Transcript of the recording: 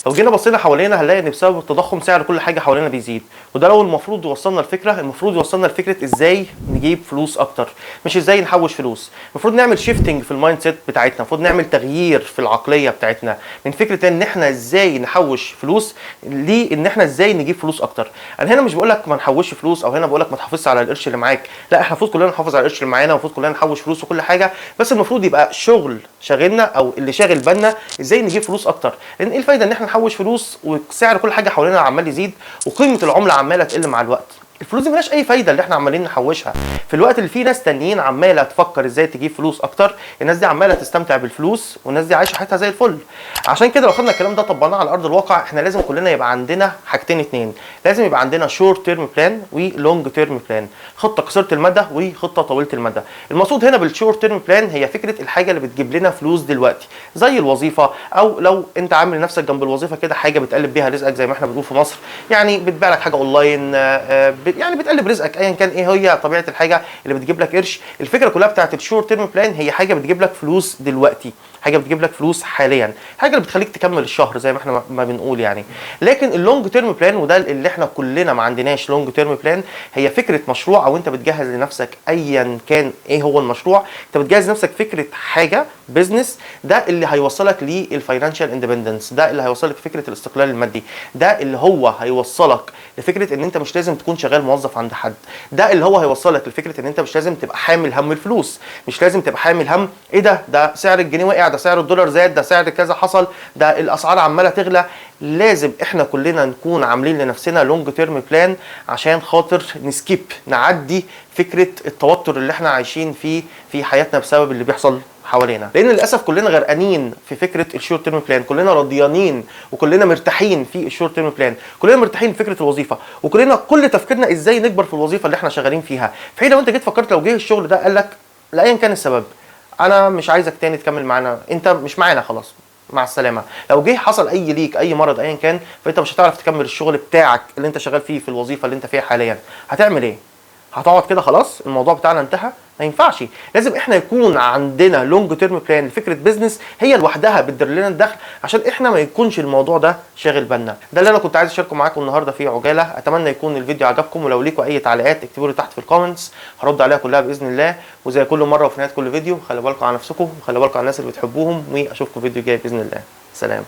لو جينا بصينا حوالينا هنلاقي ان بسبب التضخم سعر كل حاجه حوالينا بيزيد، وده لو المفروض يوصلنا الفكره، المفروض يوصلنا لفكره ازاي نجيب فلوس اكتر، مش ازاي نحوش فلوس. المفروض نعمل شيفتنج في المايند سيت بتاعتنا، المفروض نعمل تغيير في العقليه بتاعتنا من فكره ان احنا ازاي نحوش فلوس لان احنا ازاي نجيب فلوس اكتر. انا هنا مش بقول لك ما نحوش فلوس، او هنا بقول لك ما تحافظش على القرش اللي معاك، لا احنا المفروض كلنا نحافظ على القرش اللي معانا، المفروض كلنا نحوش فلوس وكل حاجه، بس المفروض يبقى شغل شاغلنا او اللي شاغل بالنا ازاي نجيب فلوس اكتر. لان ايه الفايده ان احنا نحوش فلوس وسعر كل حاجه حوالينا عمال يزيد وقيمه العمله عماله تقل مع الوقت؟ الفلوس دي ملهاش اي فايده اللي احنا عمالين نحوشها في الوقت اللي فيه ناس تانيين عماله تفكر ازاي تجيب فلوس اكتر. الناس دي عماله تستمتع بالفلوس والناس دي عايشه حياتها زي الفل. عشان كده لو خدنا الكلام ده طبقناه على ارض الواقع، احنا لازم كلنا يبقى عندنا حاجتين اتنين، لازم يبقى عندنا شورت تيرم بلان ولونج تيرم بلان، خطه قصيره المدى وخطه طويله المدى. المقصود هنا بالشورت تيرم بلان هي فكره الحاجه اللي بتجيب لنا فلوس دلوقتي زي الوظيفه، او لو انت عامل لنفسك جنب الوظيفه كده حاجه بتقلب بيها رزقك زي ما احنا بنقول في مصر، يعني بتبيع لك حاجه اونلاين، يعني بتقلب رزقك ايا كان ايه هي طبيعه الحاجه اللي بتجيب لك قرش. الفكره كلها بتاعت الشورت تيرم بلان هي حاجه بتجيب لك فلوس دلوقتي، حاجه بتجيب لك فلوس حاليا، حاجه اللي بتخليك تكمل الشهر زي ما احنا ما بنقول يعني. لكن اللونج تيرم بلان وده اللي احنا كلنا ما عندناش لونج تيرم بلان، هي فكره مشروع او انت بتجهز لنفسك ايا كان ايه هو المشروع، انت بتجهز نفسك فكره حاجه بزنس، ده اللي هيوصلك للفاينانشال اندبندنس، ده اللي هيوصلك لفكره الاستقلال المادي، ده اللي هو هيوصلك لفكره ان انت مش لازم تكون شغال موظف عند حد، ده اللي هو هيوصلك لفكره ان انت مش لازم تبقى حامل هم الفلوس، مش لازم تبقى حامل هم ايه ده سعر الجنيه وقع، ده سعر الدولار زاد، ده سعر كذا حصل، ده الاسعار عماله تغلى. لازم احنا كلنا نكون عاملين لنفسنا لونج تيرم بلان عشان خاطر نسكيب نعدي فكره التوتر اللي احنا عايشين فيه في حياتنا بسبب اللي بيحصل حوالينا. لان للاسف كلنا غرقانين في فكره الشورت تيرم بلان، كلنا رضيانين وكلنا مرتاحين في الشورت تيرم بلان، كلنا مرتاحين في فكره الوظيفه، وكلنا كل تفكيرنا ازاي نكبر في الوظيفه اللي احنا شغالين فيها. في حين لو انت جيت فكرت لو جه الشغل ده قال لك لا ايا كان السبب انا مش عايزك تاني تكمل معانا، انت مش معانا خلاص مع السلامه، لو جه حصل اي ليك اي مرض ايا كان، فانت مش هتعرف تكمل الشغل بتاعك اللي انت شغال فيه في الوظيفه اللي انت فيها حاليا، هتعمل ايه؟ هتقعد كده خلاص الموضوع بتاعنا انتهى؟ ما ينفعش. لازم احنا يكون عندنا لونج تيرم بلان لفكره بزنس هي لوحدها بتدر لنا الدخل، عشان احنا ما يكونش الموضوع ده شاغل بالنا. ده اللي انا كنت عايز اشاركه معاكم النهارده في عجاله. اتمنى يكون الفيديو عجبكم، ولو ليكم اي تعليقات اكتبوا لي تحت في الكومنتس، هرد عليها كلها باذن الله. وزي كل مره وفي نهايه كل فيديو خلي بالكم على نفسكم وخلي بالكم على الناس اللي بتحبوهم، واشوفكم فيديو جاي باذن الله. سلام.